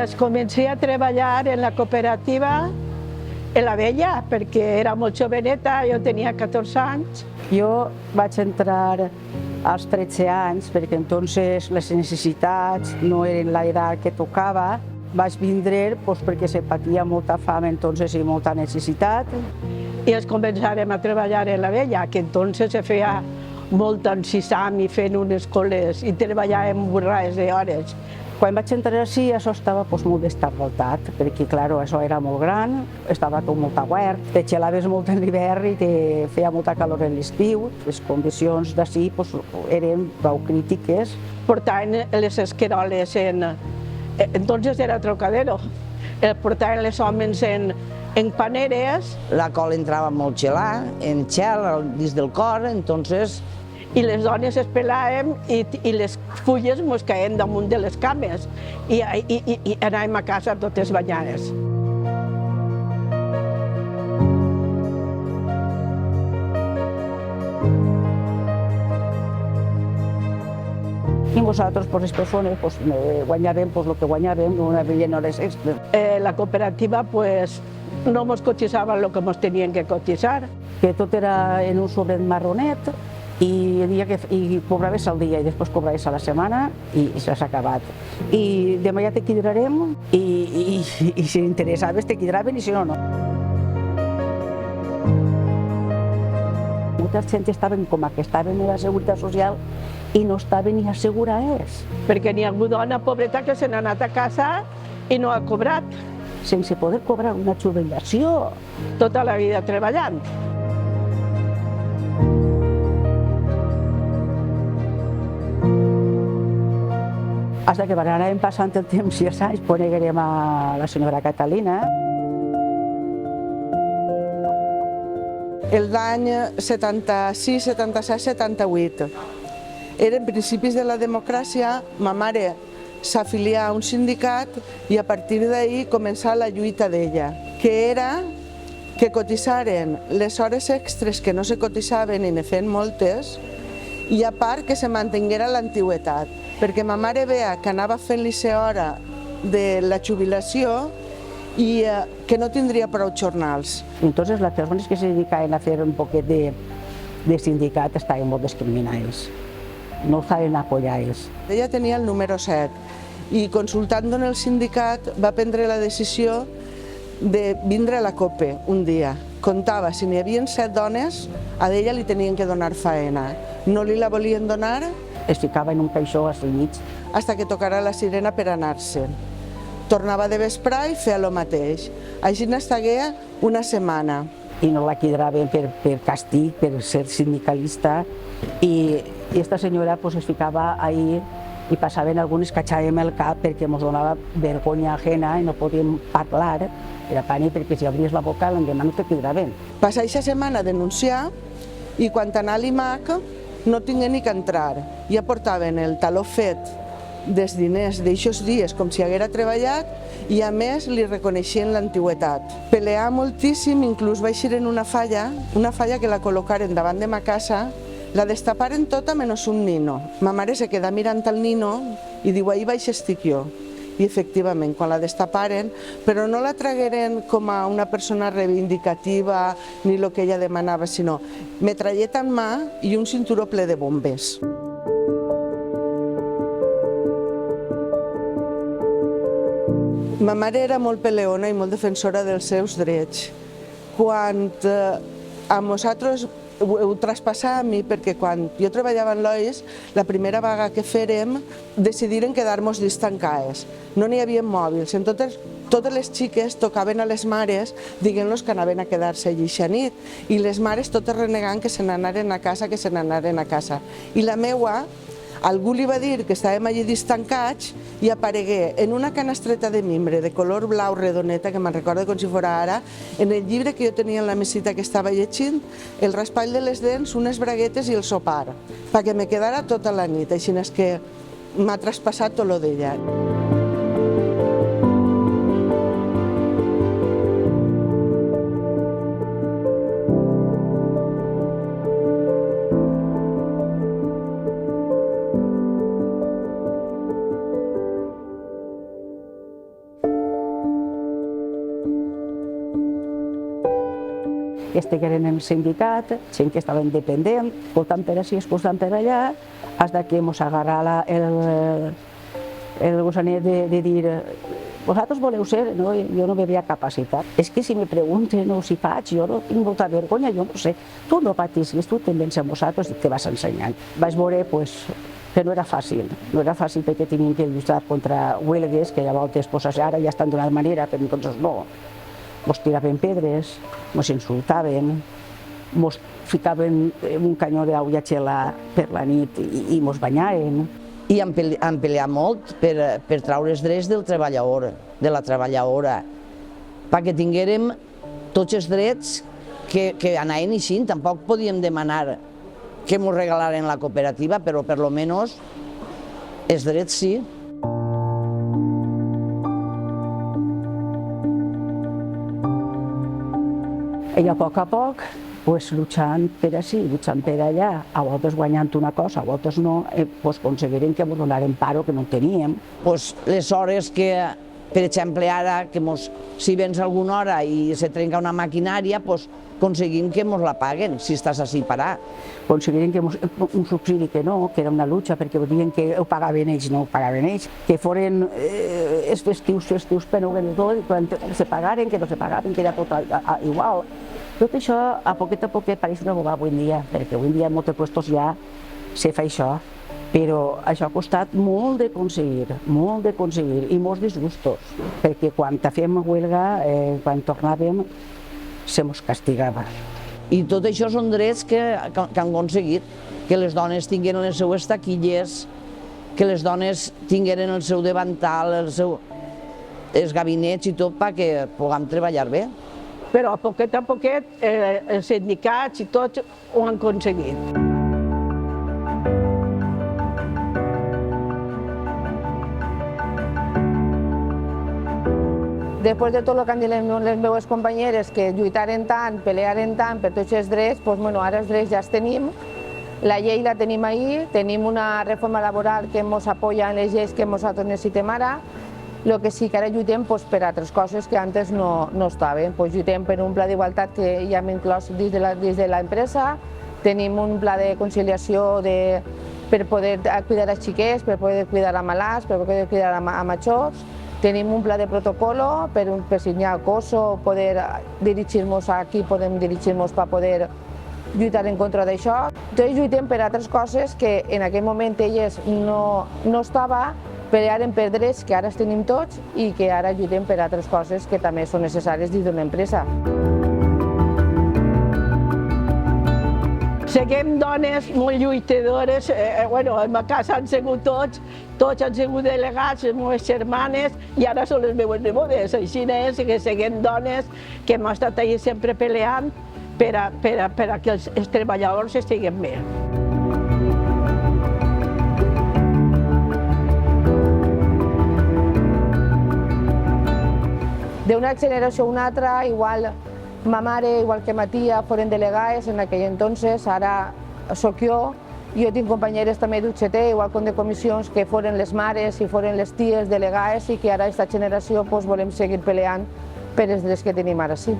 Pues comencé a treballar en la cooperativa en la Vella, perquè era molt joveneta, jo tenia 14 anys. Jo vaig entrar als 13 anys perquè entonces les necessitats no eren l'edat que tocava. Vaig vindre perquè se patia molta fam entonces i molta necessitat. I ens començàvem a treballar en la Vella, que entonces se feia molt encisam i fent unes coles i treballàvem borrades d'hores. Quan vaig entrar així, això estava molt destarbaltat, perquè, clar, això era molt gran, estava tot molt obert, te gelaves molt en l'hivern i te feia molta calor en l'estiu. Les condicions d'ací eren prou crítiques. Portaven les esqueroles entonces era trocadero, portaven les homes en paneres. La col entrava molt gelada, en gel, dins del cor, entonces... I les dones es pelàvem i les fulles ens caien damunt de les cames i anàvem a casa totes banyades. I nosaltres, les persones, guanyàvem el que guanyàvem, no havien hores extres. La cooperativa no ens cotitzava el que ens tenien que cotitzar. Que tot era en un sobret marronet, i cobraves al dia i després cobraves a la setmana i s'ha acabat. I demà ja te quidrarem i si interessaves te quidraven i si no, no. Molta gent estaven com que estaven a la Seguretat Social i no estaven ni assegurades. Perquè n'hi ha alguna dona pobreta que se n'ha anat a casa i no ha cobrat. Sense poder cobrar una jubilació. Tota la vida treballant. Hasta que anàvem passant el temps i els anys, coneguérem a la senyora Catalina. Els anys 76, 77, 78. Eren principis de la democràcia, ma mare s'afilià a un sindicat i a partir d'ahir començà la lluita d'ella, que era que cotitzaren les hores extres que no se cotitzaven i ne feien moltes, i a part que se mantinguera l'antiguitat, perquè ma mare veia que anava fent-li hora de la jubilació i que no tindria prou jornals. Entonces les persones que se dedicaven a fer un poquet de sindicat estaven molt discriminades, no estaven apoyades. Ella tenia el número 7 i consultant en el sindicat va prendre la decisió de vindre a la COPE un dia. Contava, si n'hi havia 7 dones, a ella li tenien que donar faena. No li la volien donar. Es ficava en un caixó a mig. Hasta que tocara la sirena per anar-se'n. Tornava de vesprà i feia el mateix. Així n'estagué una setmana. I no la quidraven per castig, per ser sindicalista. I esta senyora es ficava ahí i passaven algunes que aixàvem el cap perquè ens donava vergonya ajena i no podíem parlar. Era pànic perquè si obries la boca l'endemà no te quidraven. Passa aquesta setmana a denunciar i quan anà a l'IMAC no tingué ni que entrar. Ja portaven el taló fet dels diners d'aixòs dies com si haguera treballat i a més li reconeixien l'antiguitat. Peleà moltíssim, inclús va eixir en una falla que la col·locaren davant de ma casa, la destaparen tota menys un nino. Ma mare se quedà mirant el nino i diu, ahí baix estic jo. I efectivament, quan la destaparen, però no la tragueren com a una persona reivindicativa ni el que ella demanava, sinó metralleta en mà i un cinturó ple de bombes. Ma mare era molt peleona i molt defensora dels seus drets. Quan a nosaltres ho traspassà a mi perquè quan jo treballava en l'OIS, la primera vaga que fèrem decidiren quedar-nos distancades. No n'hi havia mòbils, totes les xiques tocaven a les mares dient-los que anaven a quedar-se allí eixa nit i les mares totes renegant que se n'anaren a casa, que se n'anaren a casa. I la meua, algú li va dir que estàvem allí distancats i aparegué en una canastreta de mimbre de color blau redoneta, que me'n recordo com si fos ara, en el llibre que jo tenia en la mesita que estava llegint, el raspall de les dents, unes braguetes i el sopar, perquè me quedara tota la nit, així és que m'ha traspassat tot lo d'ella. estigueren en el sindicat, gent que estava independent, escoltant per així, escoltant per allà, fins que ens agarrà el gossanet de dir vosaltres voleu ser, no? Jo no veia capacitat. És que si me pregunten o si faig, jo no tinc molta vergonya, jo no sé. Tu no patissis, tu t'envens amb vosaltres i te vas ensenyant. Vaig veure que no era fàcil perquè tenien que lluitar contra huelgues, que llavors ara ja estan d'una manera, però entonces no. Mos tiraven pedres, mos insultaven, mos ficaven un canyó d'aigua gelada per la nit i mos banyaven. I han peleat molt per traure els drets del treballador, de la treballadora, perquè tinguérem tots els drets que anaven així. Tampoc podíem demanar que ens regalaren la cooperativa, però per lo menos els drets sí. I a poc, luchant per així, luchant per allà, a voltes guanyant una cosa, a voltes no, aconseguirem que ens donaren paro que no teníem. Les hores que, per exemple, ara, si vens alguna hora i se trenca una maquinària, aconseguim que ens la paguen, si estàs així parat. Aconseguirem un subsidi que no, que era una lucha, perquè diuen que ho pagaven ells, no ho pagaven ells, que foren els festius per no venedor, quan se pagaren, que no se pagaven, que era tot igual. Tot això, a poquet pareix una bobada avui en dia, perquè avui en dia en molts puestos ja se fa això, però això ha costat molt d'aconseguir i molts disgustos, perquè quan fèiem huelga, quan tornàvem, se mos castigava. I tot això són drets que han aconseguit, que les dones tingueren les seues taquilles, que les dones tingueren el seu davantal, els gabinets i tot perquè puguem treballar bé. Però a poquet els sindicats i tots ho han aconseguit. Després de tot el que han dit les meves companyeres, que lluitaren tant, pelearen tant per tots els drets, ara els drets ja els tenim. La llei la tenim ahir, tenim una reforma laboral que ens apoya en les lleis que nosaltres necessitem ara. El que sí que ara lluitem per altres coses que antes no estaven. Lluitem per un pla d'igualtat que ja hem inclòs dins de l'empresa, tenim un pla de conciliació per poder cuidar els xiquets, per poder cuidar a malalts, per poder cuidar a majors. Tenim un pla de protocolo per si n'hi ha acoso, poder dirigir-nos aquí, podem dirigir-nos per poder lluitar en contra d'això. Entonces lluitem per altres coses que en aquell moment elles no estaven, pelearen per drets que ara els tenim tots i que ara lluitem per altres coses que també són necessàries dins d'una empresa. Seguim dones molt lluitadores, en ma casa han sigut tots han sigut delegats, les meves germanes i ara són les meves nebodes, així és que seguim dones que hem estat allà sempre peleant per a que els treballadors estiguen bé. D'una generació a una altra, igual ma mare, igual que ma tia, foren delegades en aquell entonces, ara sóc jo. Jo tinc companyeres també d'UGT, igual com de comissions, que foren les mares i foren les ties delegades i que ara aquesta generació volem seguir peleant per els drets que tenim ara sí.